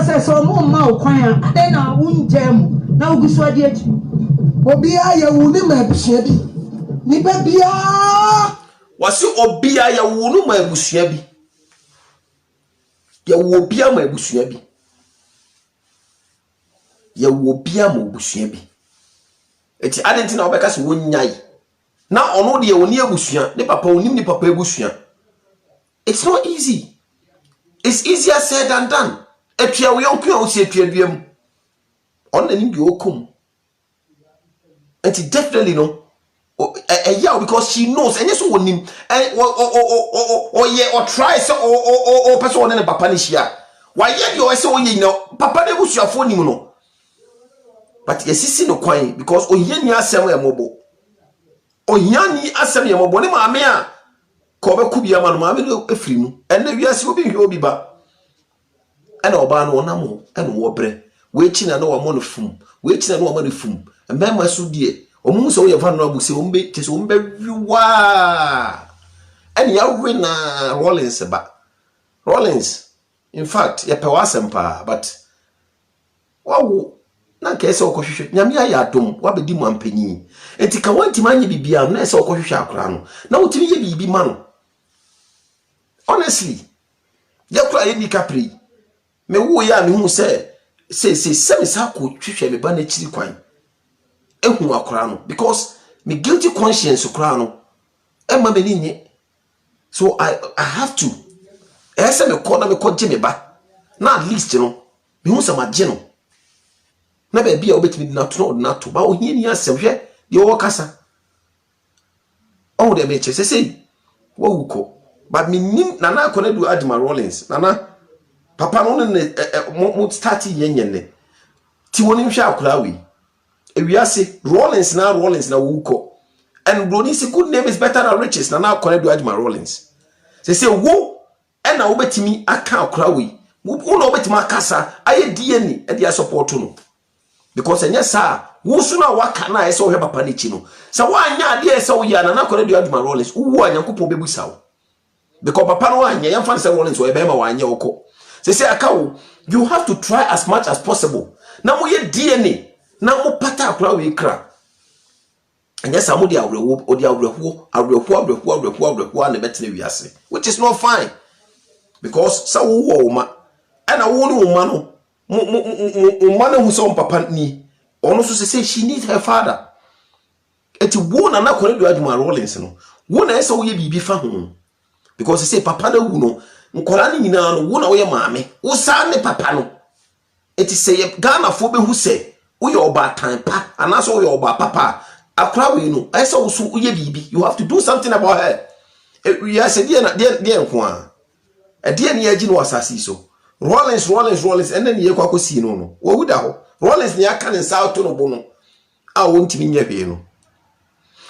says so more mouth choir, then I won't jam. Now go so dear. Obia ya wuni mabusua bi. Ni bia wasi obia ya wunu mabusua bi. Ya wobia mabusua bi. Ya wobia mabusua bi. Eti adenti na obeka se wonyai. Na ono de woni abusua, ne papa onim ni papa abusua. It's not easy. It's easier said than done. Etua we yonku a osi etua duam. On na nim bi okum. And she definitely know. Yeah, because she knows. And yes, one him. Or try so or person in a papa nishia. Why yet you say you know papa de bush your phone no. But yes, see no coin because oyeni asem ya mobo. Oyani asem ya mobo. Ne maame a kobe kubia ma no maame no efiri mu. And na wiase obi hwe obi ba. And oba no onamo and wo bre. We chi na no wa mo no fum. We chi na no wa mo no fum. Mbema so die omu so ye van no abu se ombe te so ombe wiwa and ya we na Rollins ba Rollins in fact ye pe wasempa but wawo na ka ese okohwehwe nyame ya adom wa bedi mu ampanyi enti ka wanti manye bibia na ese okohwehwe akora no na wotimi ye bibi ma no honestly ye kura ye ni kapri me wo ya me hu se me sa ko hwehwe me ba na chiri kwan ehu akora no because me guilty conscience akora no e ma me ninye so I have to ese me ko na me ko je me ba na at least no me hu sama je no na be bia obetimi na to ba ohie ni asem hwe de wo kasa oh de me che say wo wuko but me nim na na akona du Admiral Rollins na papa no ne mo start yenye ne ti woni hwe akora wi ewiase Rollins na wuko and Ronnie's good name is better than riches na connect to Admiral Rollins say wo and na obetimi aka akora we wo na obetimi akasa aye DNA e dia support no because enya sa wo su na waka na ese wo hwe papa nechi no sa wo anya ade ese wo ya na connect to Admiral Rollins wo anyankopon bebusa wo because papa no anya yam fan say Rollins wo e be ma wo anya woko say aka wo you have to try as much as possible na mo ye DNA na mo pata akora we kra anya samu dia awrewo odi awrewo na betene wiase which is not fine because sa wo ma ana wo ni wo ma no mo ma na hu so papa ni ono so say she needs her father eti wo na kore do Admiral Rollins no wo na ese wo ye bibi fa ho because say papa na wu no nkora ni nyina no wo na wo ye maame wo sa ne papa no eti say Ghana fo be hu say uye oba tampa anaso uye oba papa akra we no ese wo so uye bibi you have to do something about her we say dia nko a dia ne agi no asasi so Rollins and then ye kwakosi no wo wuda ho Rollins ne aka ne sa to no bo no a wo ntimi nya hwe no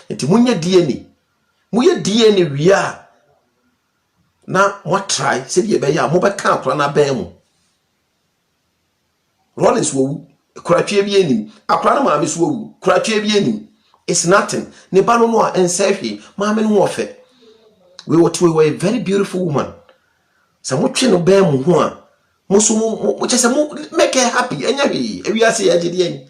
enti munya DNA muye DNA wia na mo try se die be ya mo be ka akra na ban mu Rollins wo kuratwe bi enim akra na maame so wu kuratwe bi enim it's nothing ne ba no a ensehwe maame no ofe we were a very beautiful woman so mo twe no ba mu ho a mo so mo chese mo make her happy enya hwe ewiase ya gede en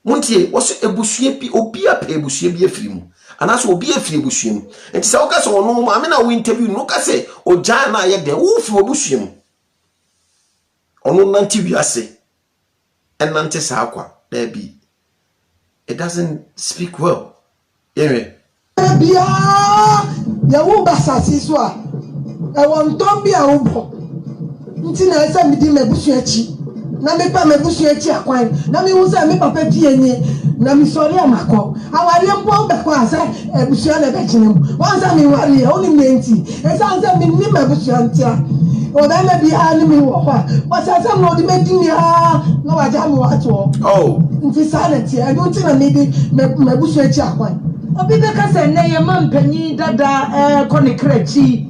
montie wo so ebusua bi obi apa ebusua bi afiri mu anaso obi afiri ebusua mu enti se wo ka so no maame na wo interview no ka se ojan na ye de wo fi obusua mu ono nanti wiase and nante sakwa there be it doesn't speak well yeah bia ya wo basasi so a e won ton bia wo bo nti na esa mi di mebusu achi na me pa mebusu achi akwan na me wo say me papa pie nye na mi sori amako awari mpo be kwa asa ebusu na be chinem wan sa mi wari e oni menti esa nsa mi ni mebusu antia oda me bia ni mi wo kwa wasasa no di medini ha na waja mi wato oh nti silent e no ti na me di mebusu achi akwan Obi be ka se ne ye mampanyi dada ko ne krachi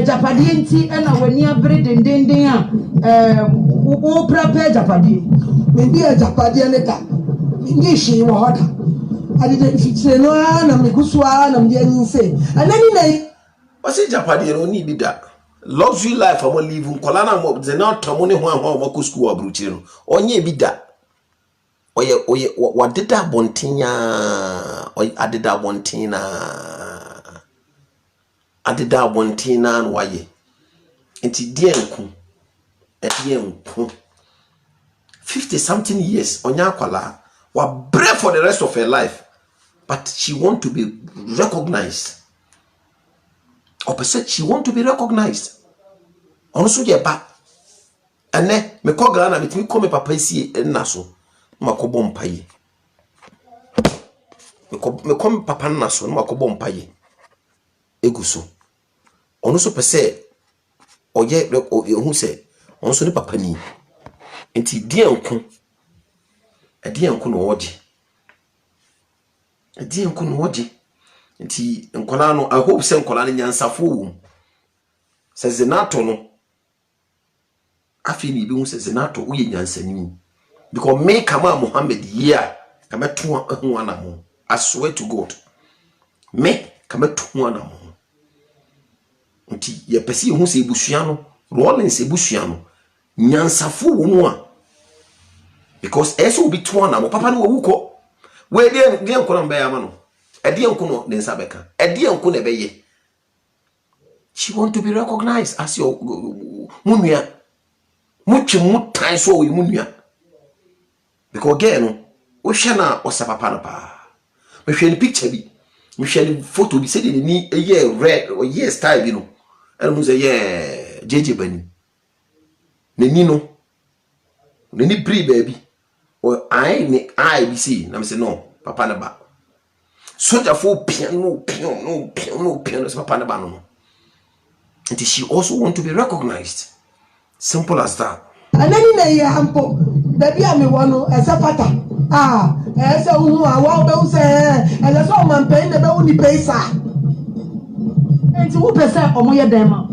Japadi nti na wani abere dendenden a wo prepare Japadi me bi Japadi ne da ndi shi wo hoda ade de fitire no na me kusua na me anyi se anani nai o se Japadi no ni bi da luxury life amo live nkola na mo ze na tomo ne ho ho mo ko school abruchire no onye bi da oye wadeda bontinya adeda bontina no waye enti die nku 50 something years onya akwala wa brave for the rest of her life, but she want to be recognized. Opposite, she want to be recognized. Also, yeah, ba. Ane me call Ghana, me come papa isi naso, makobo mpaye. Me come papa naso, makobo mpaye. Eguso. Also pese, oye who say, also ni papa ni. Enti die nko. Edi nko no oje. Edi nko no oje. Nti nkola no I hope say nkola no nyansafo wo se zenato no afi ni bi hu se zenato wo ye nyansani because me kama Muhammad here kama to hu ana mo I swear to God me kama to ana mo nti ye pesi hu se ebusua no Rollins ebusua no nyansafo wo no a because eso bi to ana mo papa no wo ko we dey nkola mba ya ma no Edian kuno nensabeka. Edian kuno beye. She want to be recognized as your munya. Muchi mutai so we munya. Because again, we shana osapapa na pa. Me hwe ni picture bi. Me hwe ni photo bi say ni a year red or year style bi no. And mu say yeah JJ Bani. Ni no. Ni bri baby. Or I be see. Na me say no, papa na ba. Soldier for piano, papa no. And she also want to be recognized. Simple as that. And then in a year, Hampo, baby, I'm a one as a pata. As a woman, say, and that's all man paying the only paysa. And to who percent or more demo.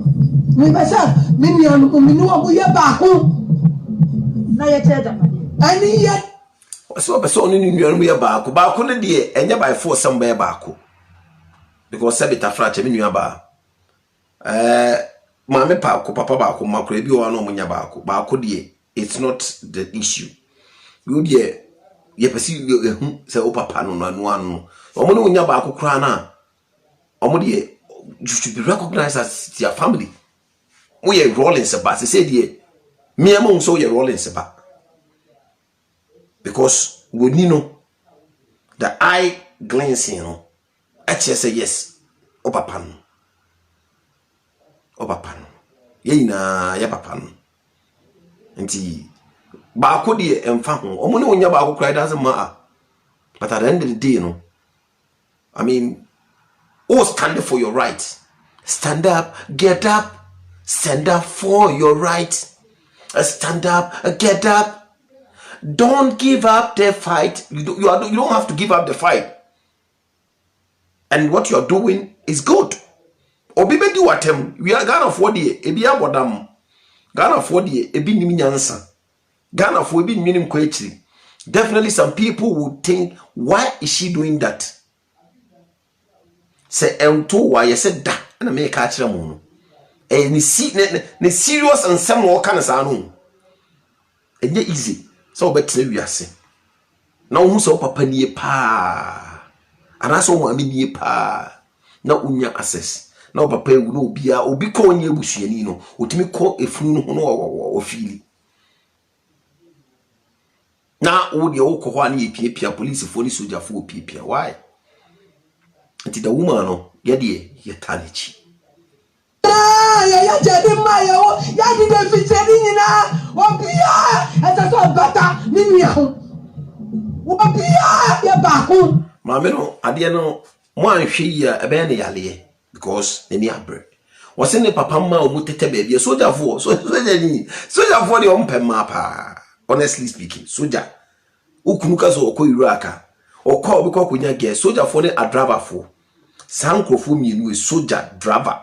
Me myself, Minion, Minua, we are back home. Now you tell them. I need yet. So person ni nnuanu ye baako ne de enye by force somewhere baako because sabita frache me nua ba maame papa baako makura bi o no munya baako de it's not the issue you de ye pesi hu se o papa no anu omo ne munya baako kura na omo de you should be recognized as their family we are rolling ba se de me am so ye rolling ba because we know the eye glancing, actually say yes, opapan, ye na ya papan. Nti ba ko de emfa ho omo ne onya ba ko cry doesn't matter, but at the end of the day, no, I mean, all stand for your right, stand up, get up, stand up for your right, stand up, get up. Don't give up the fight. You don't have to give up the fight. And what you are doing is good. Obi be do atem. We are Ghana for the ebi abodam. Ghana for the ebi nimi nyansa. Ghana for ebi minim kwechiri. Definitely some people would think, why is she doing that? Say ento why you said that na me ka kire mu no. Ni serious and some wo kan sa no. Enye easy. So better we are saying. Now who so papa nie pa. And I saw mommy nie pa. Now unya access. Now papa will no be obi ko onye busuani no. Otimi ko efunu no no ofili. Na wo de wo ko ho an ye pia police for ni soldier for pia. Why? Until the woman no ye de ye tanichi. Ya jadi mayo ya di de fiteri nyina obia esa so bata ni nua ho obia ya baako maame no ade no mo anhwe ya ebe ne yale because ne ni abre wo se ne papa ma o mutete ba bia soldier for de o mpem ma pa honestly speaking soldier ukunu ka so okoyiru aka okọ obi ko kunya ge soldier for ne a driver for sankrofo mienu e soldier driver.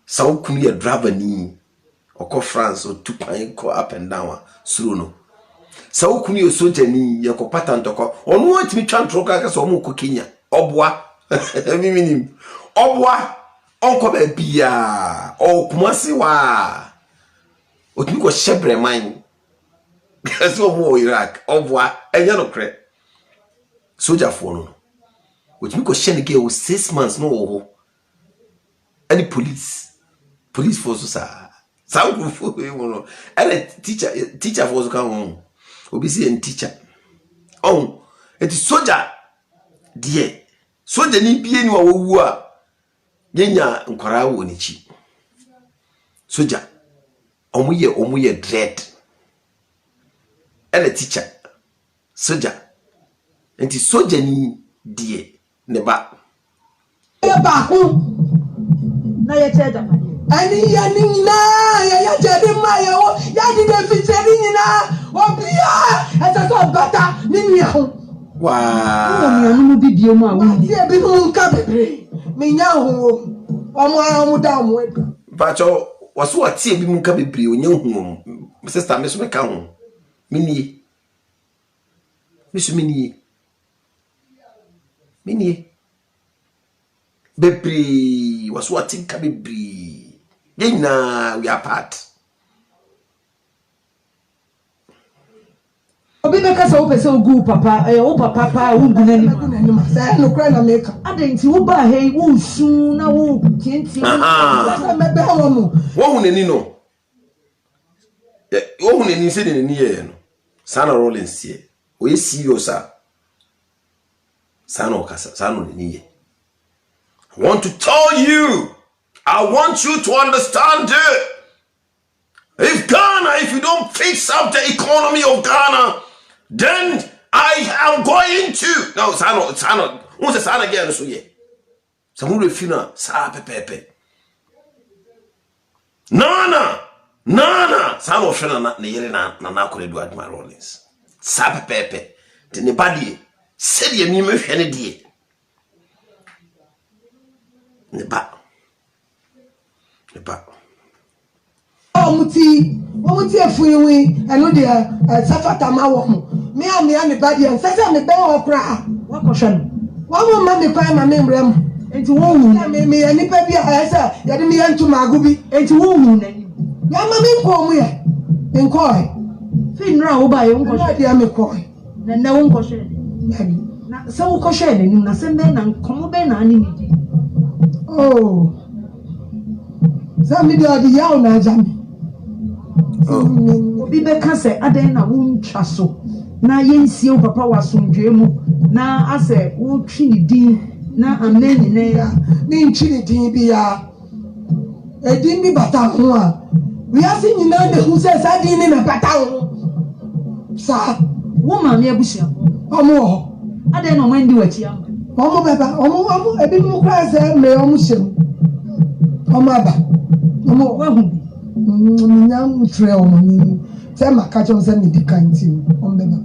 Sao kunu ya driver ni oko France o tupan ko up and down suru no sao kunu yo soldier ni ya ko patent ko onu watimi twa ntroka ka so mu ko Kenya obwa miminim obwa onko ba bia o kumase wa otumi ko shebre man so mo Iraq obwa enya no kre soldier for no otumi ko she ne ge o 6 months no wo any police force sa group no any teacher force kan obi see en teacher on it is soldier die soldier ni bie ni wa wu a yenya nkwara wo ni chi soldier omuye dread and a teacher soldier enti soldier ni die ne ba ko na ye che da ani ya ni na ya je de ma ya o ya di de fi che ni na obia eta to bata ni ni ho wa mo mu bibie mu a wo ni e bi mu nka bebre me nya ho omo da omo e pacho waso atie bi mu nka bebre onya hu sister me so me ka ho mini bebre waso atie nka bebre yena we apart obi be kasa wo pese ogu papa wo papa wo ngu nani say no cry na make adenti wo ba he wo nsu na wo tienti me be wo mu wo hu nani no wo hu nani se nani ye no sana Rollins ye o ye serious a sana okasa sana nani ye I want to tell you, I want you to understand it. If you don't fix up the economy of Ghana, then I am going to. No, Sano. What's the Sano again? So, yeah. Some fina, sa pepe. Nana. Sano fina na yere na kore do Admiral Rollins. Sa pepe. The nebadi. Said ye me hwene die. Neba. Omuti efuyiwi eno de safata ma wo mo me ne badi en sese me be wo kra wa ko hwe wo mo ma me kwa ma me mrem enti wo hu me ani pa bia ese ye de me yantu magu bi enti wo hu nani ya ma me nko mu ye nko he fi nra wo ba ye nko hwe dia me ko na wo nko hwe na se wo ko hwe nani na se me na nkomo be na ani ni oh Zami di yaw na jami. Obi be ka se aden na wo ntwa so na yensie wo papa wasomdwe mu na ase wo twi ni din na ameni ne ya ni ntwi ni din bi ya edin bi bata ho a wi ase nyina de hu se sa din ni na bata ho sa wo ma me abusia omo aden no mandi wachi am omo baba omo ebi mu kra se me omo shem omo aba omo wahu nyam tre omo ni se makacho se mi dikanti omo baba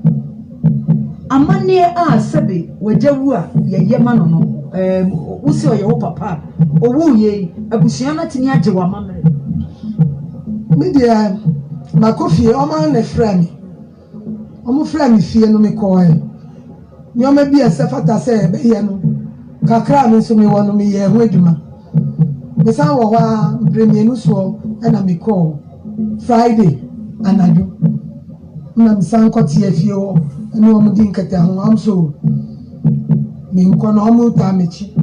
amane a sebe wajawu a ye ma no no usi oye wo papa owu ye abusua na tini age wa mamre media makofie omo na frame omo frame fie no me ko e ni omo bi esefata se be ye no kakra mi so mi wono mi ye ho adwuma me san wo wa premier no so e na me call Friday anado na me san ko tie fie wo ene omo di nkata ho am so me nko no omo ta mechi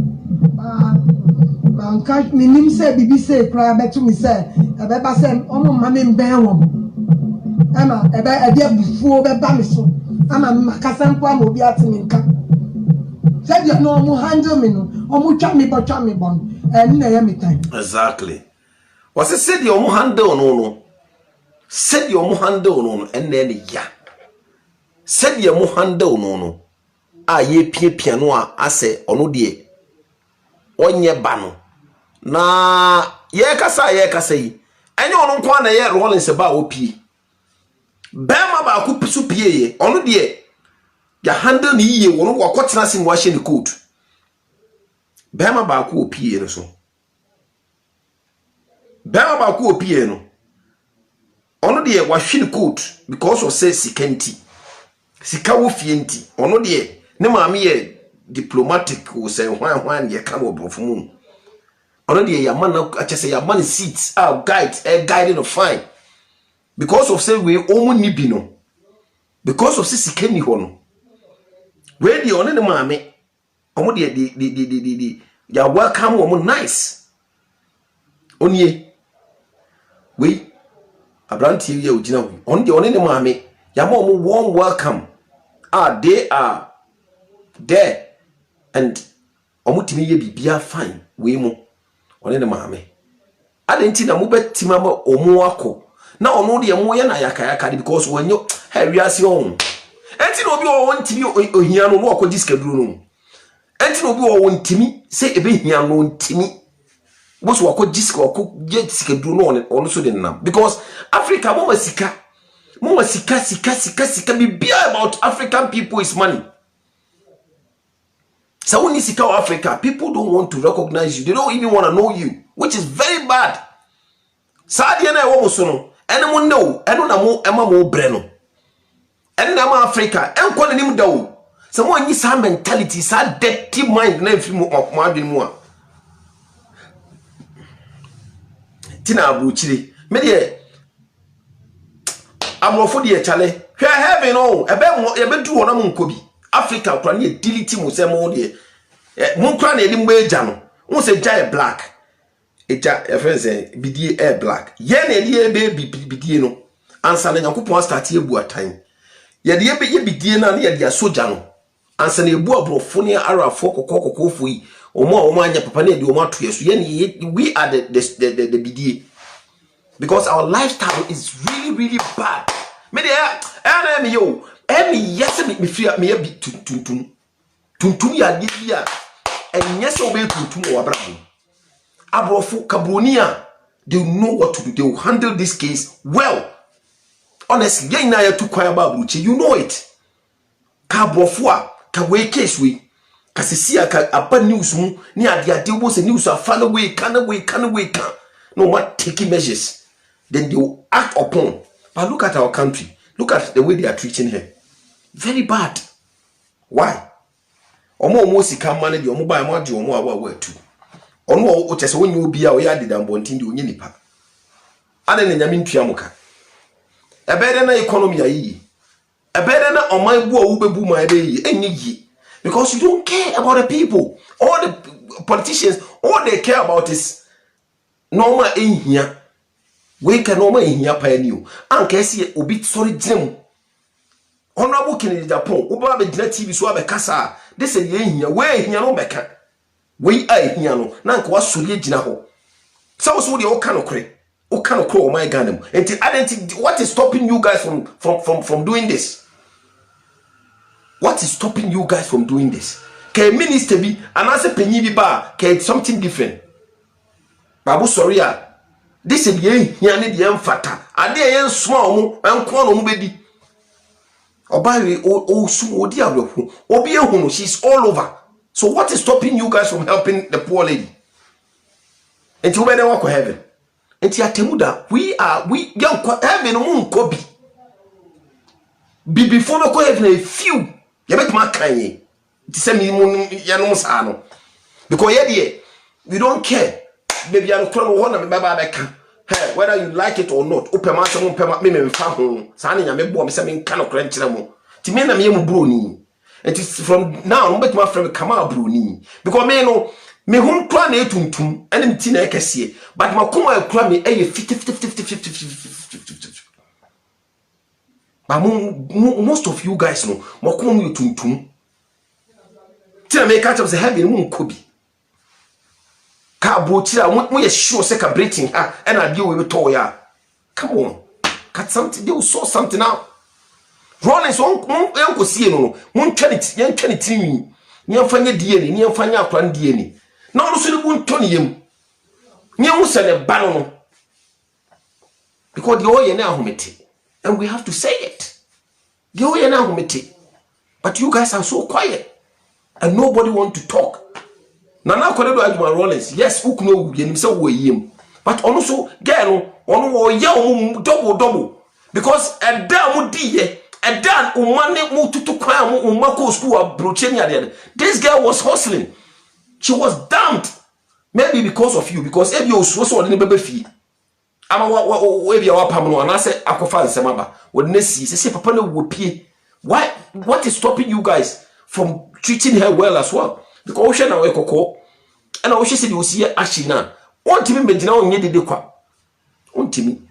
man ka me nim se bibi se kra betu mi se e be ba se omo ma me mben wo ama e be abufuo be ba me so ama makasa nko am obi atimi nka said you no omo handle me no omo twa me bon na ya me time exactly was it said you omo handle no said you omo handle no and then ya said you omo handle no a ye pie no a ase ono de onye ba no na ye kasa yi enye ono nko na ye Rollins ba opie bema ba ku pisu pie ye ono de ya handle ni ye wono wakotena sim wa hye ni coat bema ba ku opie no so bema ba ku opie no ono de wa hye ni coat because of say sikanti sika wo fienti ono de ne maame ye diplomatic wo say hwan ye ka wo brofo mu already your man I just say your man seats are guiding of fine because of say we omu ni bi no because of sisi keni ho no we the one the maame omo the ya welcome omo nice onye we abranti ya ojina we on the one the maame ya ma omo warm welcome they are there and omo timi ye bibia fine we mu one the maame adenti na mo betima ma omo akọ na ono de mo ye na yakayaka because wanyo hawiase on enti na obi o wontimi ohia no no okoji skaduru no enti na obi o wontimi se ebe hia no ntimi boso wakoji skaduru no ono so de nam because Africa mo sika bibia about African people is money. So when you see Africa, people don't want to recognize you. They don't even want to know you, which is very bad. Sadia na wo so anyone know eno na mo ema mo breno eno na ma Africa enko nanim da wo so mo anyi sa mentality sa dirty mind na fi mo adwene mu a tina abuchire me de amrofo de chale hwe heaven no ebe du wona mo nkobi Africa kura ne delete mo se mo de mo kura na edim gba eja no mo se ja black eja efense bidie air black ye na ye be bidie no ansa na yakopon start ebu atan ye de ye bidie na ye de soja no ansa na ebu abrofo ne arafo kokokofo yi omo anya papa na de omo ato yeso ye we are the bidie because our lifestyle is really bad me de na me yo yes me fia me bi tuntum ya de bia enye se obe tuntum o abrabo Abrofu Cabronia, they know what to do. They will handle this case well. Honestly, you know it. Cabrofua, Kawe case we, Cassia, Apa news, near the Adibos and news are far away, can. No more taking measures. Then they will act upon. But look at our country. Look at the way they are treating her. Very bad. Why? Omo si come manage your mobile margin or more our word too. Ono o chese wonye obi a o ya dida mbontin de onye nipa ade na nyame ntuamuka ebede na economy ayi ebede na oman bu a wo bebu ma ebe yi enye yi because you don't care about the people. All the politicians, all they care about is normal ehia we can normal ehia pa aniu anka ese obi sorry gym honorable Kennedy Japan oba be gina TV so abekasa this is ehia we ehia no beka we are here no na nka wasori gina ho so so de o kanokre o my ganem and what is stopping you guys from doing this? What is stopping you guys from doing this? Ke minister bi anase panyi bi ba ke something different babu sorry this is the here ne de emfata ade ye small mu enko no mu bedi obawe o su odi abrofu obi ehunu she's all over. So what is stopping you guys from helping the poor lady? Enti we na wako heaven. Enti atemuda we young heaven mu nkobi. Be before we go heaven a few. You bet ma kan yi. Ti se mi mu ya no sa no. Because here we don't care. Baby an kro no na me baba beka. Hey, whether you like it or not, opema so mo pema me mfa ho. Sa na nya me bo me se me nka no kra nkyere mo. Ti me na me yem bro ni. It is from now on, but my friend come out, Bruni. Because me home plan a tuntum, and I'm tina ekesi. But my kuma plan me a 50. But most of you guys know, my kuma you tuntum. Tina me catch up the heavy moon could be. Cabo tira, we are sure second breathing, and I deal with Toya. Come on, cut something, they will sort something out. Rollins uncle see no one trinity, young trinity, near fanya DNA, near fanya plan DNA. Now, so won't turn him. Near said a baron because the oil now humidity, and we have to say it. The oil now humidity, but you guys are so quiet and nobody want to talk. Nana Koredo Ajuma Rollins, yes, who know himself with him, but also, girl, on young double because a damn dear. And then umane mu tutu kwa mu umako school abrocheni ade. This girl was hustling. She was dumped. maybe because of you, because if you so the baby fee. Ama we be our pam no na say akofa nsema ba. We na see papa no wo pie. Why? What is stopping you guys from treating her well as well? Because she na we kokko. And I wish she will see action na. Won timi mentina onye dede kwa. Won timi.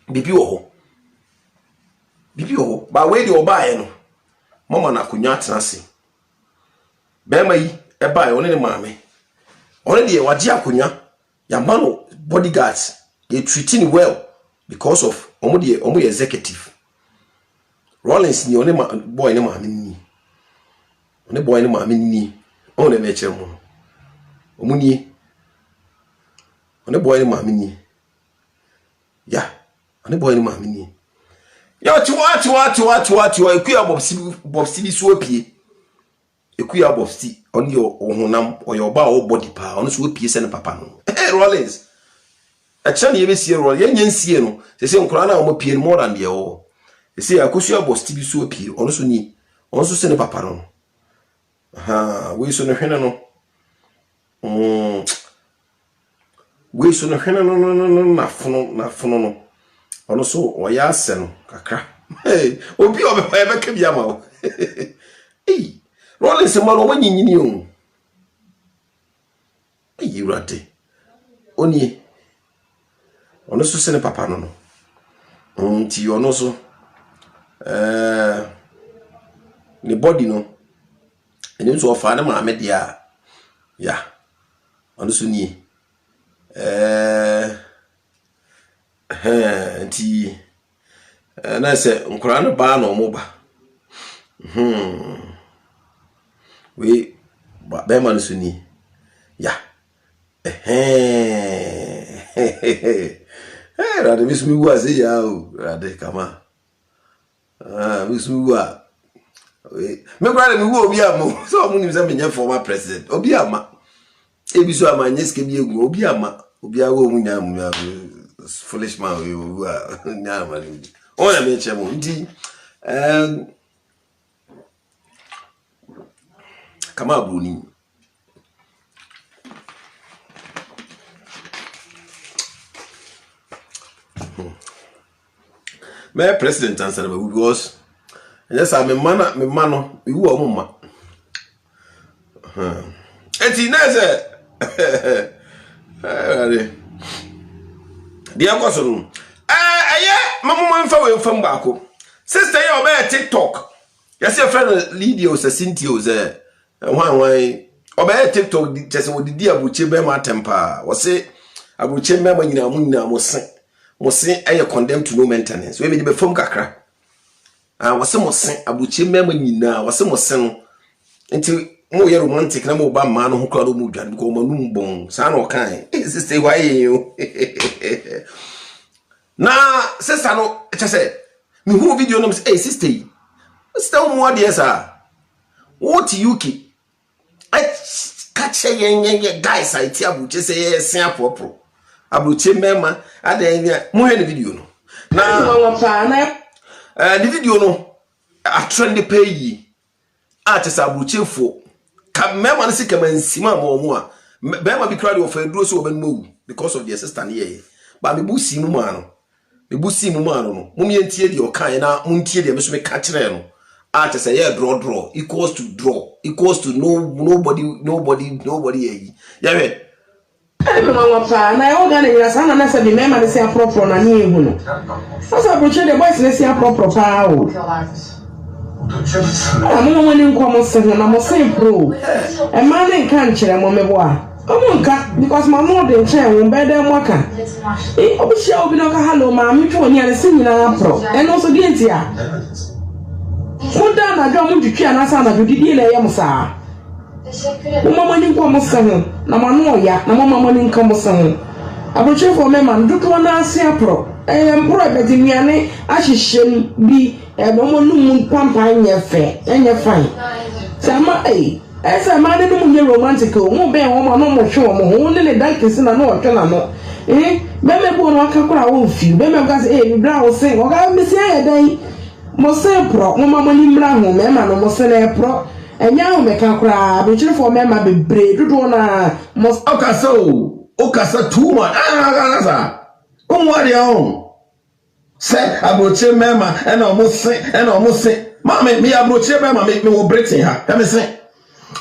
Bibi wo ho. Ba we de obae no. Mama na kunya atenase. Bema yi e bae one ne maame. One de wade akonya. Ya mano bodyguards. They treating well because of omo executive. Rollins ni one boy ne maame ni. One boy ne maame ni. On na me kire mo. Omo ni. One boy ne maame ni. Ya. One boy ne maame ni. Ya tiwa ekuya bobsi so apie. Ekuya bobsi on your honam or your ba o body pa on so apie se ne papa no. Hey Rollins. A chan ye be see roll ye nsie no se se nkura na o pie more than de o se akosu abosti bi so pie ono so ni ono so se ne papa no aha we so no hwene no we so no hwene no na fono no ono so o ya ase no kakra hey obi o be ka bia ma o eh rolling se ma no wanyinyini o eh urate oni ono so se ne papa no nti ono so ne body no eni so ofa na maame dia ya ono so ni nti na se nkura no ba no mo ba we ba man so ni ya rade bismi wa se ya o rade kama bismi wa me kwale mi wo obi ama so mu ni se me nya former president obi ama ebi so ama nyeske bi egu obi ama obi awo mu nya mu foolish man we nya ma ni o ya me chemo ndi kama abuni my president answer because yes I me mano we wo mama eti na se dia kwaso no aye mamuma mfa we mfam baako sister ye oba TikTok yes your friend Lydia o Cynthia o ze wan oba TikTok just wo didi abuche be ma tempa wo se abuche me ma nyina mo sen Mosin aye condemned to no maintenance. We be form kakra. Wase mosin abuchi mema nyina wase mosin nti mo ye romantic na mo ba ma no ho kra do mo dwan because mo num bon sa na o kan sister why you na sister no say me hu video no say sister mo dey sa what UK I catch ye guys I ti abuchi say ye sen apopro abuchi mema ada mo he video no na the video no a trend pay artist abuchefo ka mema no sika mansima mo a bema bi crowd of eduro so oben mo because of the assistant here ba me busi mu ma no no mo mientie de okan na muntie de me so me ka kire no artist here draw equals to nobody here yeah na yo ga na sana na se bi mema ne se apropro na ni ehu no so approach the boys ne se apropro pa o mo mo ni nko se na mo se pro e ma ne kan kire mo mebo a o nka because ma no de nche wo be de mo aka e obi sha obi no ka hello ma mi twa ni ale se nyina pro e no so di entia mo da na do mo twitwa na sa na do di na ye mo sa mama ni nko mo se na manu ya na mama ni nko mo se abroche for me man dodo na ase apro mpro be di miane ahyehyem bi no mo num pampan nye fe enye fine sama esa ma ne num nye romantic o mo be wo mo no mo hwe mo ho ne dankesi na no otwe na no be me bo no akakora wo fi be me ga se mi bra wo se o ga me se ayedan mo se pro mo mama ni mra ho me ma no mo se na pro enya o meka kura abotire for mema bebre dodo na mos okasa too much asa onware on say abotire mema ena omo se mama me abotire mema me wo Britain ha ka me se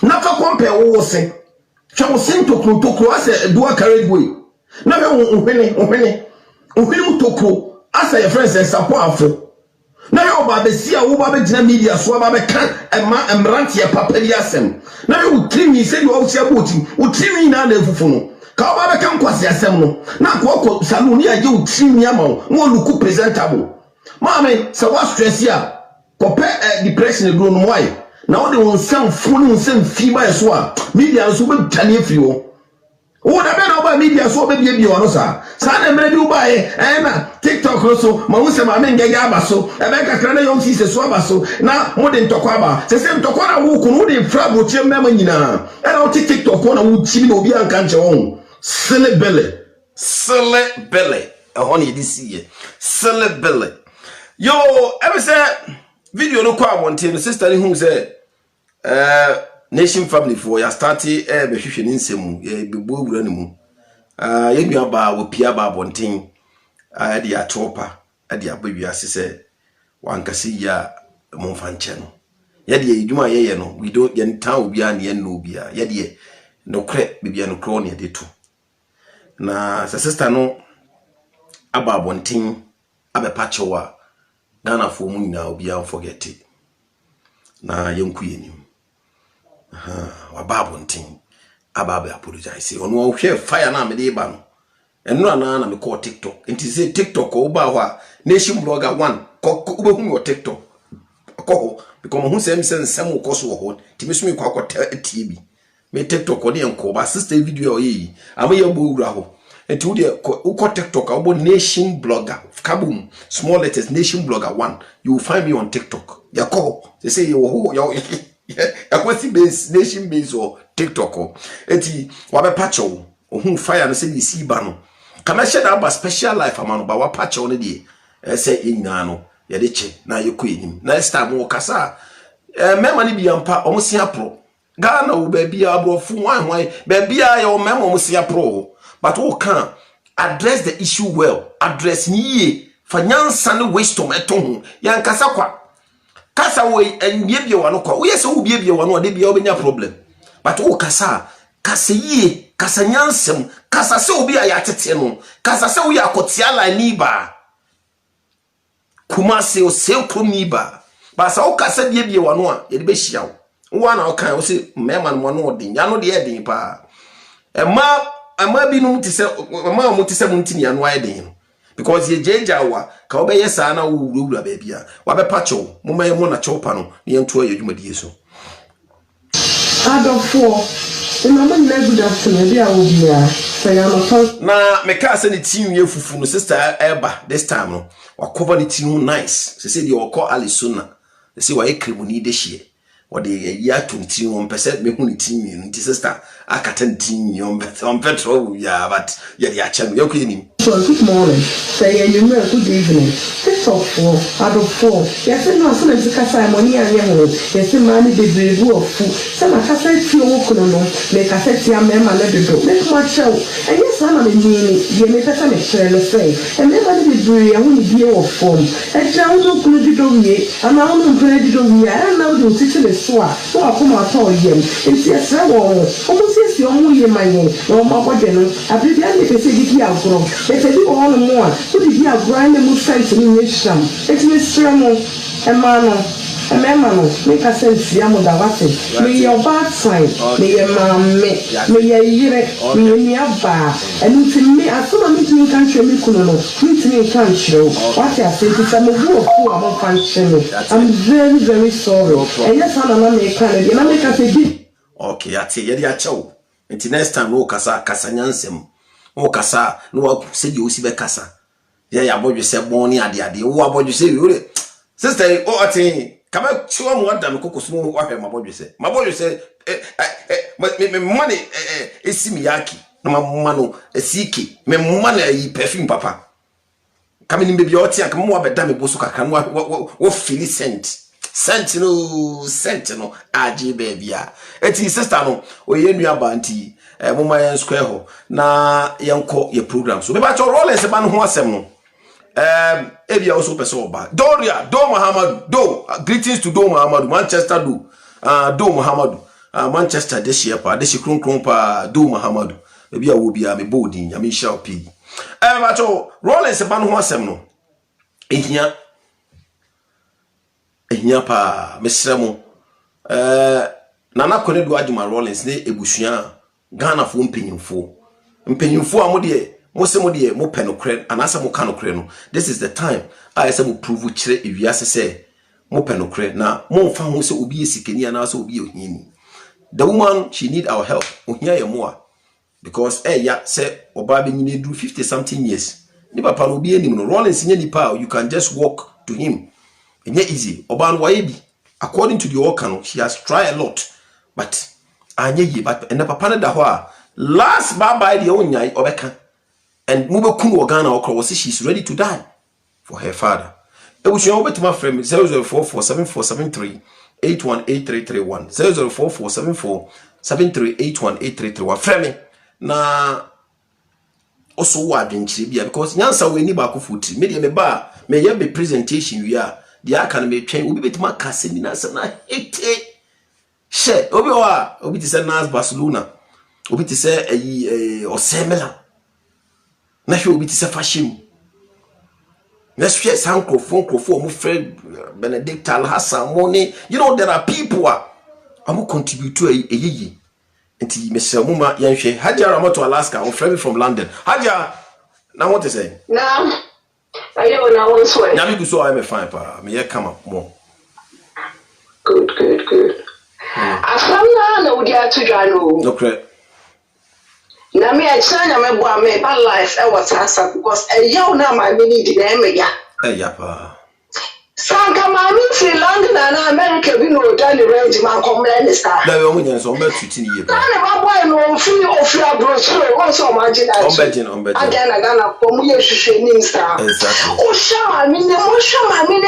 na fa compare wo se twa wo se tokro asa dual carriageway na me ohwene mu tokro asa your friends support afo na yo ba be sia wo ba be gina media so ba be kan emrantie papali asem na yo trimi se yo sia boti wo trimi na na efufu no ka ba be kan kwase asem no na ko saluni aje wo trimi ama wo luku presentable maame se wa stress ya ko pe depression do no why na wo de won sam funu won sam fiba so a media so be tane afiri wo wo da be na ba media so be bia no sa na mere bi wo ba na TikTok so ma wo se ma me ngege aba so e be kakra na yom si se so aba so na mo de ntokwa aba se ntokwa na wo ku no de fra brochie mema nyina e na wo TikTok na wo chi na obi anka nche wo celebele e hon ye disi ye celebele yo e be se video no kwa wonte no sister ni hu se nation family for ya start be hwehwe ni nsemu ye bebo wura ni mu ye nua ba wo pia ba bonten de atopa de abawia se wankasi ya monfanche no ye de edwuma ye no we don't ye ntan obi an ye no obi a ye de no kre bibia no kro ne de to na sister no aba bonten abepachewa Ghana for mu nyina obi an forget it na yenku yenim waba bonten aba apologize ono wo hwe fire na me de ba no eno na me call TikTok enti say TikTok o ba ho a nation blogger 1 ko ube hu your TikTok ko because hu sem sem ko so ho ti me so me kwa TV me TikTok o de enko ba sister video yi ama ye bo wura ho enti wo de ko TikTok o bo nation blogger kabum small letters nation blogger 1 you will find me on TikTok ya ko they say you akwasi base nation base or TikTok enti wabe pacho ohun fire no say you see ba no kama she da ba special life amano ba wa pacho no de say enyina no ye de che na ye ko enim next time wo kasa mema ni biampa omusia pro Ghana wo ba bia abrofu wan ba bia ye o mema omusia pro but wo can address the issue well address ni ye fanyansa ne wisdom eto yan kasa kwa kasa wo enbiebie wano kwa wo yese wo biebie wano de bia obenya problem but wo kasa yie kasa nyansem kasa se obi ayatete no kasa se wo yakotia la ni ba kuma se o se kromi ba sa wo kasa biebie wano a ye de be hia wo na wo kan wo se mema no no odin ya no de edin pa ema binum ti se ema mo ti se muntini ya no edin because ye jeja wa ka obeye sa na wo wura ba bia wa be pacho mo maye mo na chopa no ne nto aye dwuma die so adofo ina ma na good afternoon bia wo bia say am na me ka se ne team ye fufu no sister Eba this time no wa cover the team nice se dey wo call Alisuna se wa ekremuni de hie wo de ya tonti on pese me hu ne team ni nti sister akata team on petrol ya but ye dey acha no ye nim. So good morning. Say you know good evening. TikTok for adofo. Yes no so na kasa money anye ho. Yes man dey bebu ofu. Say na kasa ti o kono no. Me kasa ti amema na dodo. Me kuma show. And yes na me ni ye me kasa me share no say. And me ba dey bebu ya hu ni bi o form. E ja wo no kono dodo wie. Ana wo no kono dodo wie. Na wo do titi le so a. So akoma to yem. Enti esra wo. Omo si o mu ye mayen. No ma bo de no. Abi bia me pese di agro. If you want more, put it here, grind the movement in nation. It's Mr. Emano, make a sense, Yamodawati. May your bad sign, may your mammy, may your year, may your bar, and to me, I saw a meeting in country, meeting in country. What I say is I'm a war who am functioning. I'm very, very sorry. And yes, I'm a Canadian, I make us a okay, I tell you, chow. Until next time, no Casa Casanyansem. O kasa no wa se di osi be kasa ya bodwe se boni ade wo abodwe se yore sister o atin kama chuo mo adam kokoso mo wa hwe mabodwe se me money esimi yaki na mano esiki me money yi perfume papa kama ni bebi oti akama mo abeda me boso kakra no wo feel sent sentinel aji baby a eti sister no oye nua banti mama yan square ho na yanko ye program so me ba cho Rollins ba no ho asem no ebia also person oba Doria Do Muhammadu Do greetings to Do Muhammadu Manchester Do Muhammadu Manchester this year pa this kron pa Do Muhammadu ebia wo bia me boldin ya me shall p ba cho Rollins ba no ho asem no ehia pa mesremo nana kone do aduma Rollins ne ebusua Ghana fo mpanyimfo amode mose mo penokre anasa mo kanokre no this is the time I say mo prove kire ewiase say mo penokre na mo mfa ho se obi esikeni anasa obi ohini the woman she need our help ohia ye mo because ya say oba be nyine do 50 something years ni papa no obi enim no Rollins nya nipa you can just walk to him enye easy oba no waye bi according to the organ she has tried a lot but anye ye but and papa na da ho a last bye the onyai obeka and mube kunu Ghana okro was she's ready to die for her father ebushon obetima frame 00447473818331 00447473818331 frame na also wa adwenchire bia because nyansa we ni ba ko futi me de me ba me ye be presentation wi a de aka na me twen obi betima kase ni na hete she obi wa obi ti say Nas Barcelona obi ti say Osemela na hwe obi ti say Fashim na hwe sankrofo mo Fred Benedict Alhassan money you know there are people who contribute to eyiyi nti mesemu ma yanhwe Haja Ramoto Alaska or friend from London Haja na what to say na ayo na won so na me so I me fine pa me ye come more good afamna na udi atudwa no okay na me achanya me bo am ba life e was asa because yaw na ma me need na me ya pa Sanka mami fi London na America bi no dani range man come minister na we omo nyanso mba tuti ni ye pa na ba boy no ofi abroso o so imagine again na ko mu ye hwehwe ni star exactly o sha mi ne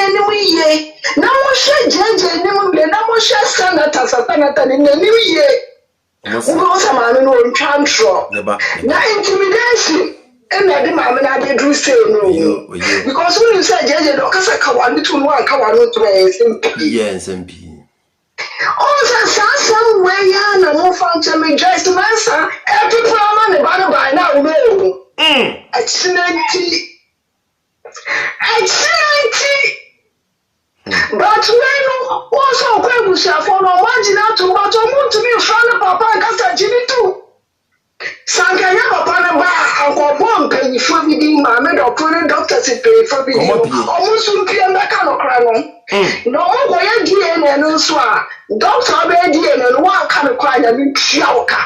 ni mu ye na mo hwe jeje ni mu be na mo hwe sanata ni ni ye o so mami no ntwantro na intimidation and I did my man, do say no. Because when you say, Jay, don't cast a kawan to one kawan to yes, MP. Also, some way, and a more function me just to answer every problem about by now. No, excellent. But when also when we shall follow margin out to what I want to be in front of Papa and Casta Jimmy too. Sankanya papa na ba akobon panyifo bi di ma me doctor se panyifo bi almost mpia mbeka no kra no no mo ye DNA no so a doctor be DNA no wa ka no kra nya bi tia oka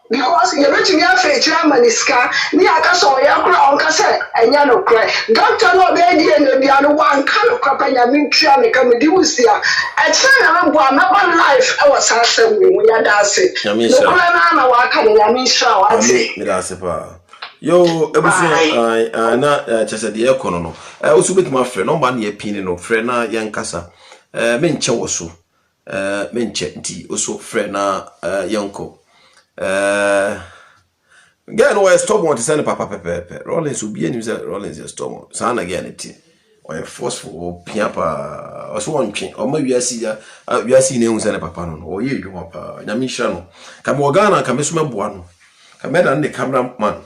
because you bet me afa maniska ni aka so ya kra onka se enya no kra doctor no be DNA bia no wa ka no kra pa nya bi tia me ka me di wusia e tena na bo amaba life e was asem we ya dase no kra na wa ka nya mi sha wa ati me dase pa yo ebusu na chese de ekono no osu betima frɛ no ba na ye pin no frɛ na ye nkasa me nche wo so me nche nti osu frɛ na yanko again we stop want to send papa pepe Rollins will be any Rollins is stop sana again it or forceful piapa or so one chin or maybe we are see ne send papa no or ye you papa nyamisha no kam Ghana kam so meboa no kam and the cameraman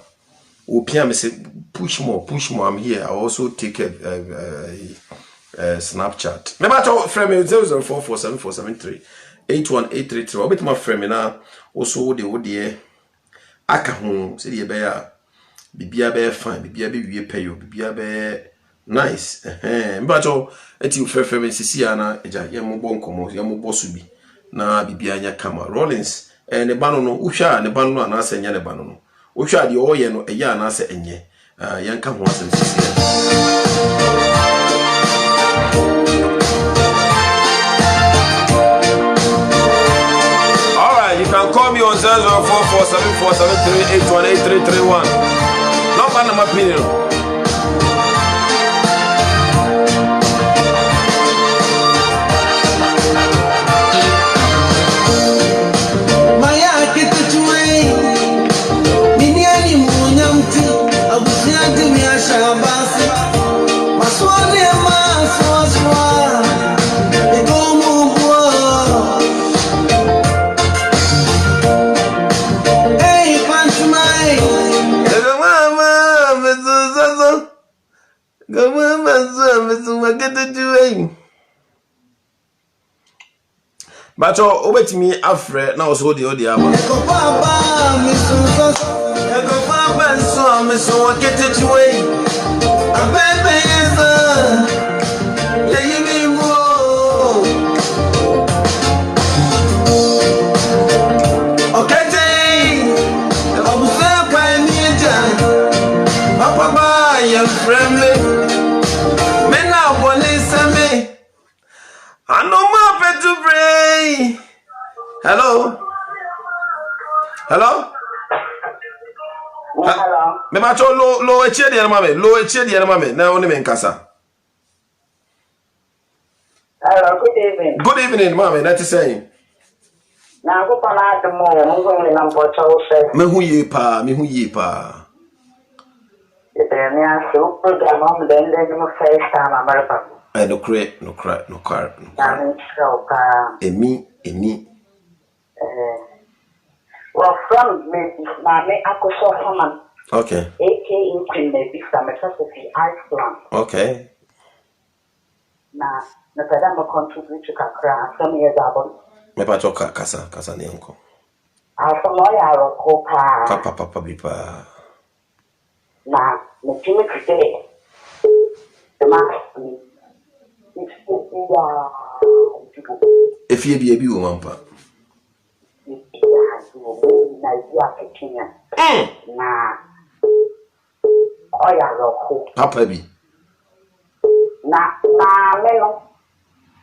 o pia me say push more I'm here I also take a Snapchat me ba to frame 0044747381833 obet my frame na also the odie aka ho se de be ya bibia be fine bibia be wie payo bibia be nice mba to eti frame sisi ana eja ye mo bonkomo ye mo bosu bi na bibia nya kama Rollins ne bano no uhwa ne bano no anase nya ne bano no uhwa de oye no eya anase enye yanka ho asem sisi you can call me on 004474738183331. Number number opinion. Come on, my get to do. But over to me, Afre, now so the audio. Go, Papa, Miss so Miss so get it away. A baby is let me go. Okay, I'm so by me, Papa, you're friendly. Men now, police me. I know my pet to pray. Hello? Hello? Hello. Me macho lo eche di mame. Lo eche di mame. Na oni men kasa. Hello, good evening. Good evening, mame. That is saying. Na ko pana de mo mo ni na mpo chawo se. Me hu ye pa. Ite me aso program am den mo first time America. No cry. Na so ka. Emi. Well, from me akoso faman. Okay. AKA Queen Baby from Iceland. Okay. Na pada mo contribute to kakra some years ago. Me pacho kasa ni unko. Aso mo ya ro ko pa. Papa bipa. Na me timi today. The master. If you be woman pa. Na oya roko Papa bi. na melo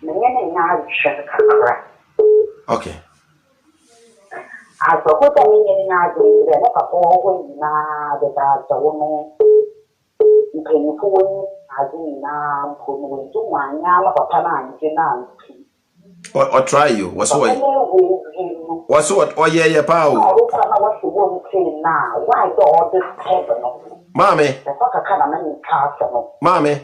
menye na hwehwe kakra. Okay. Azoko ta menye na adire na papa ho na de ta tawo no nkenifo woni azini na mpono ndu wanya ma papa na anje na anti. Or try you. What's what? Yeah, pal. Why do all this heaven? Mommy,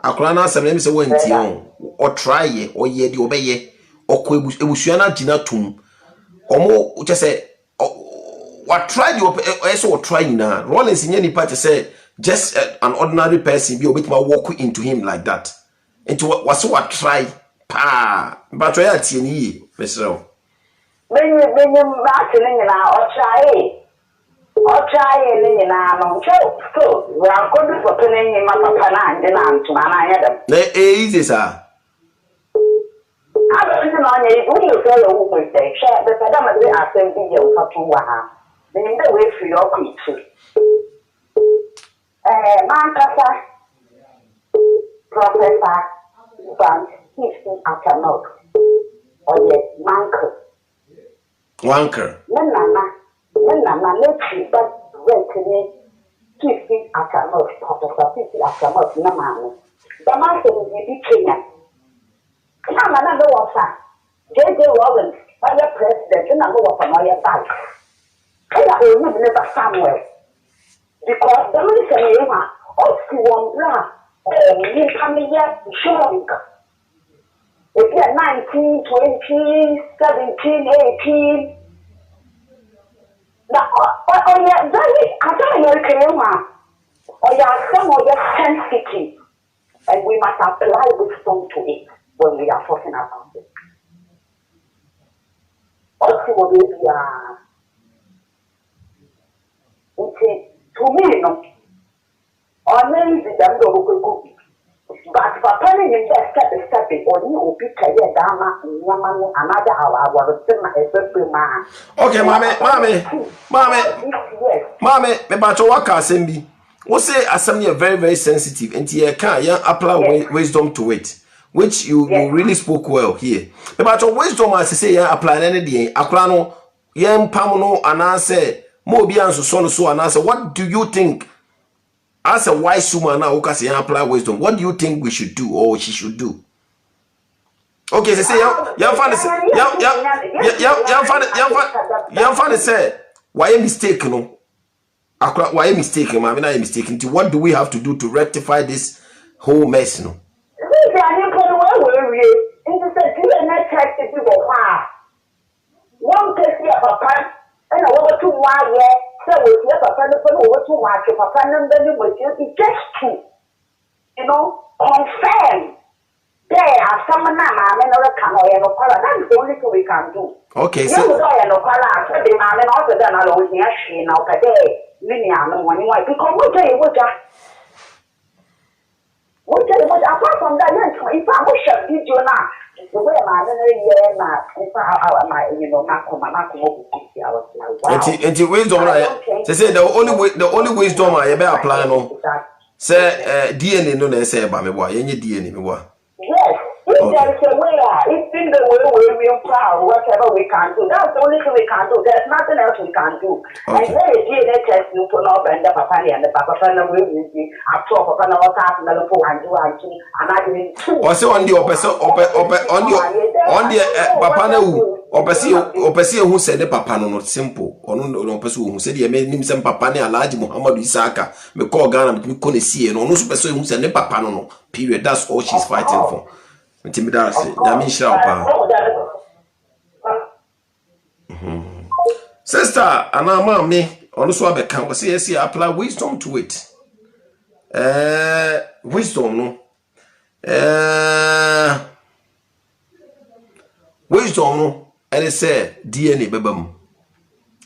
Akrana Sam say when tion or try ye or ye the obey or Quebusiana Ginatum or more just say what try you also trying now. Rollins in any party say just an ordinary person be a bit more walk into him like that. Into what try. But I at ye, Mr. When you battling now, or try any now, so we are good for putting in my papa and to my head. Easy, sir. I don't know, you fellow who say, share the Padamadi are sending you for 2 hours. Then the way for your creature. Mancasa, Professor Bank. After milk, or yet Wanker. Nana, let's see, but wait to me. 50 after milk, Professor 50 after milk, no man. The master will be Kenya. Come another water. J.J. Robbins, other president, and I go up on my back. I will never somewhere. Because the reason you are also one bra, you come here, showing. If you're 19, 20, 17, 18, now, yeah, I don't know, or you're some of your sensitive, and we must apply wisdom to it when we are talking about it. Also, to me, no, or maybe them go. But for telling him that step or you be carried down another hour, okay, mommy, me bacho waka assembly. We say assembly are very, very sensitive, and you can apply wisdom to it, which you really spoke well here. Me bacho wisdom as I say apply any day. Akrano yen pamono and answer more be answer so and answer. What do you think? As a wise woman now who can apply wisdom, what do you think we should do or she should do? Okay, they say say why a mistake no? Why a mistake, ma'am? Not a mistake. What do we have to do to rectify this whole mess no? One case here, papa, and I want to wire. So with your papa, over to watch your papa, and then you will just true. confirm. There are some man, come away no color. That is the only thing we can do. Okay, so no color. So the man also done alone here. She now per day. Linear no one why because what day what apart from that, if I wish a video now, the way my and wisdom, they say the only wisdom I ever apply no. Say DNA no na say ba me boy any DNA me boy. Yes, if there is a way, it's in the way we are proud, whatever we can do. That's the only thing we can do. There's nothing else we can do. And then the DNA test you put up and the papa and the papa family will be after papa no tap na lo and do and I didn't two. O say on the papa na wu opese hu say the papa no simple ono no opese hu say the me nim say papa ne Alhaji Muhammadu Isaka me call Ghana me ko ne sie no no so pese hu say the papa no period. That's all she's fighting for. Intimidation. Nyame nhyira pa. Sister anama me ono so abeka we say yes apply wisdom to it. Wisdom no. Wisdom no. And say DNA bebam.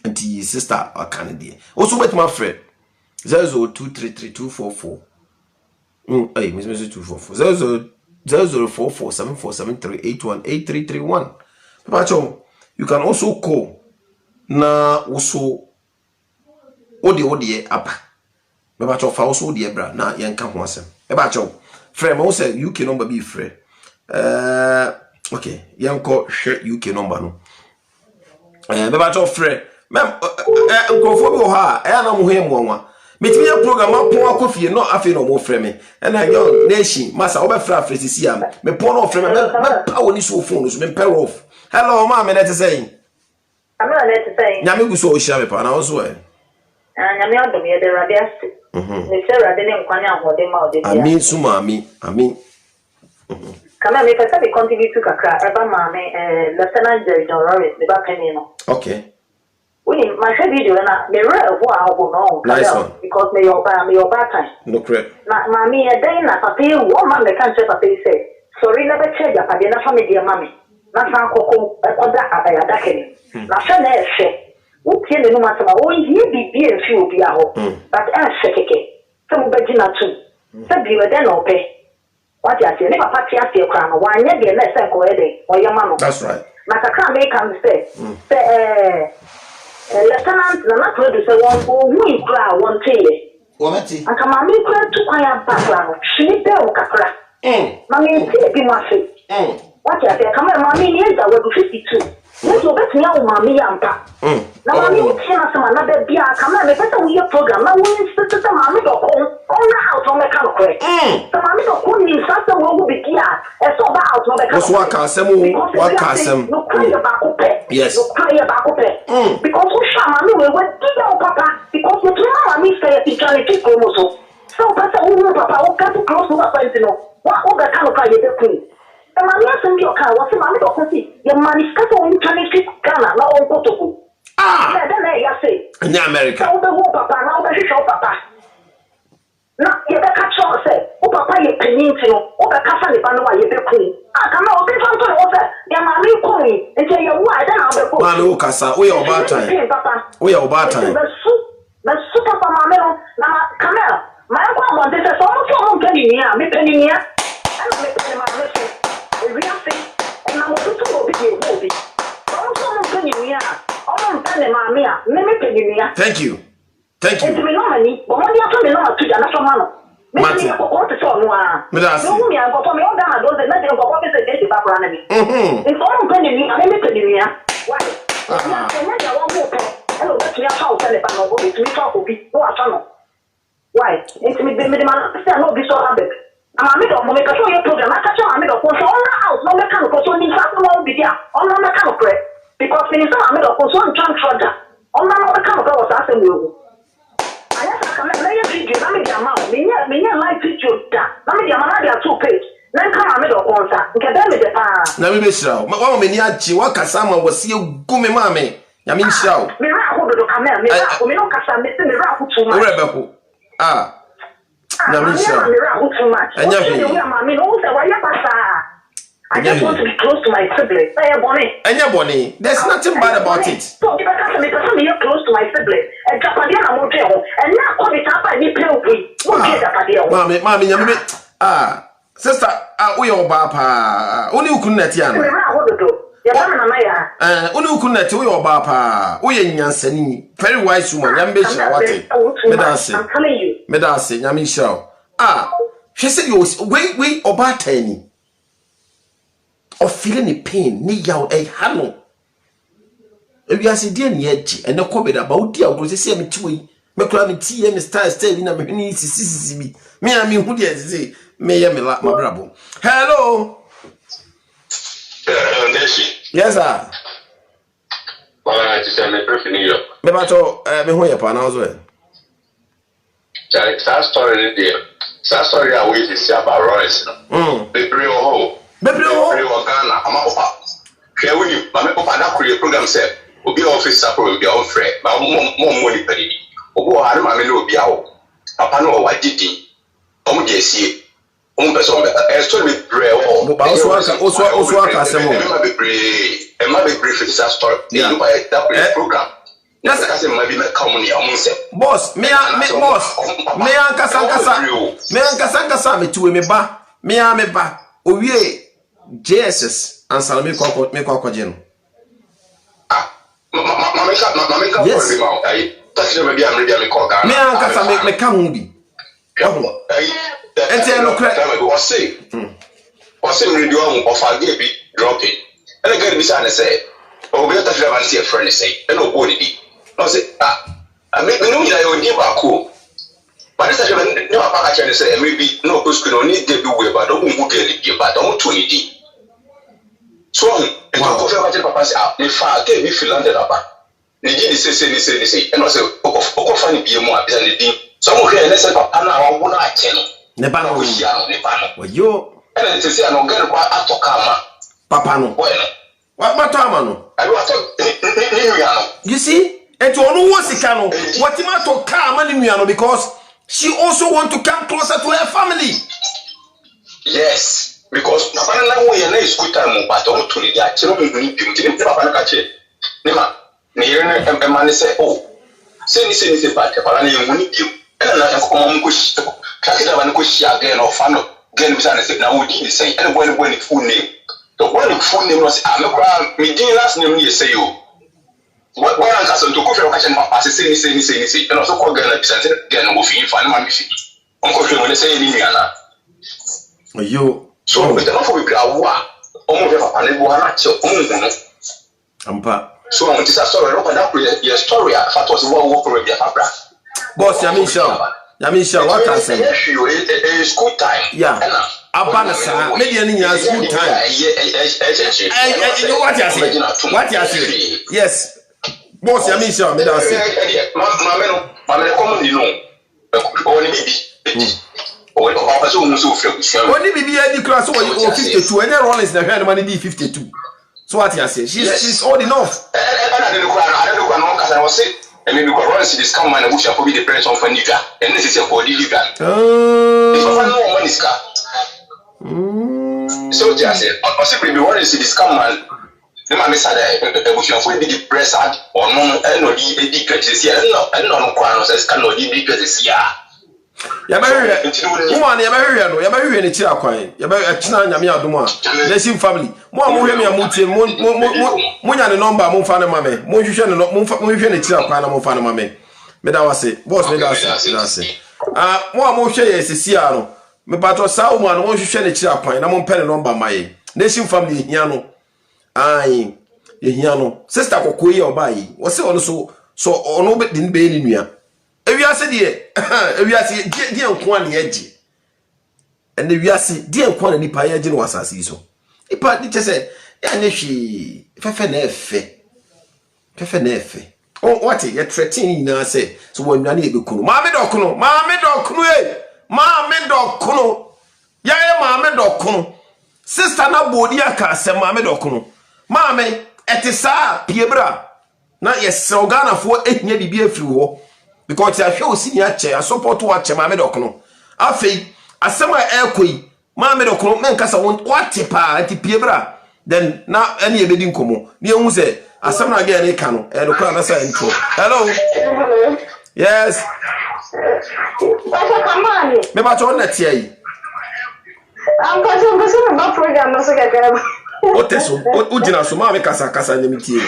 Anti sister akane die. Also with my friend 002332244. Hey, Miss 244 00447473818331. Pacho, you can also call na also odi apa. Pacho fa also odi ebra na yenka ho asem. Pacho, friend mo say UK number be free. Okay, yenko share UK number no. Pacho friend, mem nkofo bi ho ha, e na mo he mo nwa. Metimia program apon akofie no afi no mo frɛ me na young nation masa obefra frɛsisi am me pon no frɛ me pa woni so phone so me pair off. Hello ma me let say I'm not let say nyame gu so o hia me pa na wo so e nyame odom ye de radiasti me se rade ne nkwanya ahode ma ode bia amin suma amin kama me pesa be contribute to kakra eba ma me Lieutenant Jerry John Rory me ba penny no. Okay. We my video na me real who I go no because me your time. No correct. Na mami e dey na papa wo ma me kan che papa say sorry na be che ja papa na family dia mami na san kokko e koda abaya dakeni na sha na ehwe wo tie ne no matama wo yi bibi e fi obi aho but e shekeke so mo beji na tu so bi we dey no pe what ya say ne papa tia tie kra no wa nya de na se ko e dey o yama no. That's right. Na kakra me kan say Lieutenant na producer one who cry one tail. Womati. Aka mami kura tu kwaya background. She be o kakra. Mami ti bi mafe. What ya say kama mami ni eza we 52. Nso beti ya o mami ya mpa. Na mami ti na sama na be bia kama me pesa we program na we insist mami do ko. On out on me kan kure. So mami do ko ni sasa wo be bia. E so ba out no be kan. So waka asem. No kwaya ba ko pe. Yes. No kwaya ba ko pe. Because we mami we give our papa because we tell mami say it can keep almost so papa we papa we got to close to papa you know what we got to cry the queen the mami asen bi oka what mami do kosi your manifesto we can keep Ghana na on kotoku then ya say in America so we papa now we show papa na you be catch us say o papa ye penin you know o be kasa le ba no ye be queen kama o be fanto o say your mami queen and say your wife then I be queen man o kasa o ye oba time we are about time. The super mama na camera. My uncle they say so much penny here, me penny here. And me penny my listen. The real thing. And I'm going to go with you. So penny here. Oh, penny mamma. Me penny here. Thank you. It's me no money. But when you have me no to the national man. Me penny ko ko to no a. Me da see. Me an go for me on that those na dey go for me say dey back run me. It's all penny here. Me penny here. Why? Yeah, one more. Hello, that's me how tell about no it's me talk obi no asano why it's me the man say no be so habit am me do mo make sure your program I catch am me do so on out no make am ko so ni fa no be there on no make am correct because finish am me do so on tran trada on no make am go was asem we go aya sa come na your video na me dia ma me nya live video da na me dia ma na dia 2 page na come am me do konsa nke da me de pa na me be sira wa me ni achi wa kasa ma wasi egu me ma me Yami nshao. Me ra ho do camera, me ra ho me no kasa me se me ra ho tuma. Ore be ho. too much. I just want to be close to my siblings. Bonnie, there's nothing bad about it. So if I can't be close to my siblings, and Japadia and now come it up and you play with Mommy, sister, we are Bapa. Only you couldn't yet. Only you couldn't we are Bapa. We are Yanseni. Very wise woman. Ambition, what it? I'm telling you. Medase, Yamisha. She said you was wait, Obatani. Of feeling the pain, ni yaw a hano. If you are sitting yet, and no comment about dear, was the same two. Me tea, me stay in a minute, me, I mean, who dare say, may I like my bravo. Hello. Yes, sir. Well, I just am a perfect New York. Me bato, me hoya pa na ozo. That story there. That story I wait to see about Royce. The real hole. Ghana, I'm up. Here we you, my program said, will be office supper will be all free, but more money penny. Or I don't know be out. Papa know what did he? See. Person, I told me, pray all. Also, I might be brief with this story. Yeah, by that program. Yes, I say, maybe my company, boss, me, Kasankasa, me to me ba, me ba, Oye. JSS and Salome Kwakwajen. Yes. Me and me come be. And say no credit. Was say radio of our baby dropping. And again, Miss Anna said, oh, we have to see a friend say, and no body. I say, I make me know you give a cool. But this is no apaka say, maybe no push could only get away, but don't move it, but don't to it. So, and talk of your papa say, if I gave me landed up, the genie say, and I say, oh, funny be more than the dean. Some of you, let's say, Papa, now, what I tell Nebano, you, and to say, I don't get a to come, Papa, no, what matamano? I want to, you see, and to know what's the cano, what you want to come, because she also want to come closer to her family. Yes. Because Papa way and is good time, but don't to the children didn't Papa catch it. Nema, near a man say, oh, say, but Papa, you need you. And I come push, catch it and push again or fan of again, now we did say, and when it full name. The one full name was Amaka, me did last name, you say you. What one has to go for catching Papa, say, and also call girl again with you, find my mission. Uncle, when they say in Indiana. You. So we don't for Gawa, almost a little Ampa. So on this story, open up with your story. I thought was one walk with your papa. Boss, Yamisha, what I say? It's good time. Yeah. Abanasa, maybe any years good time. What you say? Yes. Boss, Yamisha, me that say. Mamma, come you know. Only baby. Only be any class over 52, and everyone is the head money D52. So what you say? She's old enough. I don't know because I was sick. And maybe because this come man, which will be the parents of Furniture, and this is a body legal. If I know money is car. So just say, possibly be one is this come man. The man is a which will be the press or no, and no, the decreases here. And no, says cannot be decreases here. Woman, you're very in a chair quiet. You're very a china, Yamia Duma. Let's see family. More me a muti, Munya the number, Mufana Mame, Motion and Motion a chair, Pana Mufana Mame. Medawase, boss Medase. More motion is a Siano. Me bato Sauman, Motion a chair pine, I'm on pen number my nation family, Yano. Aye, Yano. Sister Kokuya or Bai. Was also so or no bit didn't be in here. If you say, dear Kwan Edgy, and if you say, dear Kwan and Nipa Edgy was as so. If I did say, and if she Fefenefe. Oh, what you're threatening now say, so when you need to Kuno, Mammy Dokuno, ya Mammy Dokuno, sister Nabodiaka, say Mammy Dokuno, Mammy, etisa, Piebra, not yes, so Ghana for 8 maybe be a few. Because I feel senior chair, I support to watch Mammy Docono. afei asema ekoi ma me dokoro men kasa wate pa anti piebra then na ene ebedi nkomo ne ehu se asema na ga ene ka no e dokoro na sa intro. Hello. Yes. Papa Kamani. Me ba cho na tie yi. Am pa so no program no so ga. Oteso ujina so ma me kasa nyemi tie.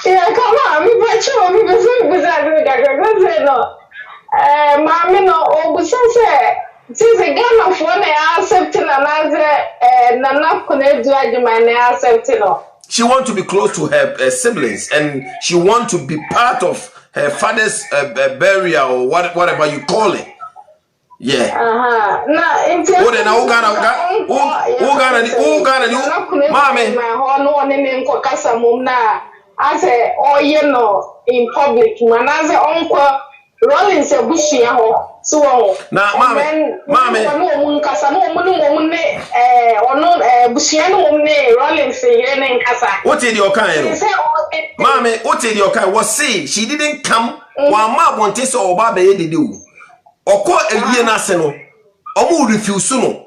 Yeah, come on, me ba cho me be so bizarre ga no. Mami no obusa se since Ghana for na accepting another nana konedu adwuma na accepting no. She want to be close to her siblings and she want to be part of her father's burial or whatever you call it. Yeah. Na inti na Uganda mami my hono one ne nko kasa mum na ase oye no in public man ase onko Rollins ebushia ho so wo na mami no mun kasa no mun ne ono bushia no mun ne Rollins here ne kasa what did your kind mami what did your kind was say she didn't come wa ma bonte so oba be dede o okọ ewie na se no omo refuse no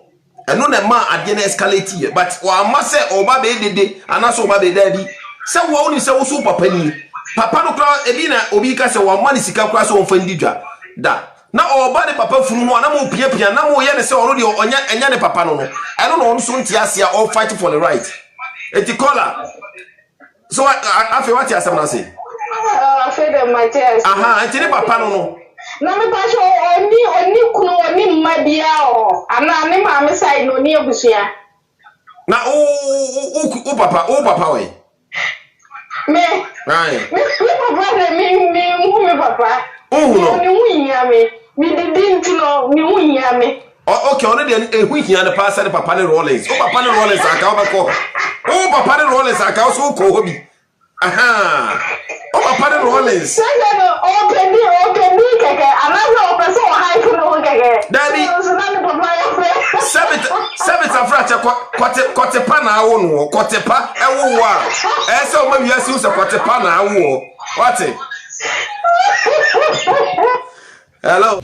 eno na ma ade na escalate here but wa ma se oba be dede anaso oba be daddy se wo oni se wo so papa ni papa no kra ebi na obi ka se wa ma ni sika kra so won fa ndidwa da na oba de papa funu ho na mo pia na mo ye ne se ono de enya ne papa no no eno no so ntia sia all fight for the right etikola so afi what you asem na say afi de Matthias antini papa no na me pa so oni kunu oni mmabia o ana ne ma me sai no ni ebusia na o papa we me right me papa me papa no ni hunya me didn't know ni hunya me okay already hu hia ne pass the papa ne Rollins o papa ne Rollins aka obeko o papa ne Rollins aka so ko hobi o papa ne Rollins no open keke anazo person hype no keke daddy so na ne papa ya Sabit afracha kotepa na awo no kotepa ewo wa ese o ma wiase u se kotepa na awo what hello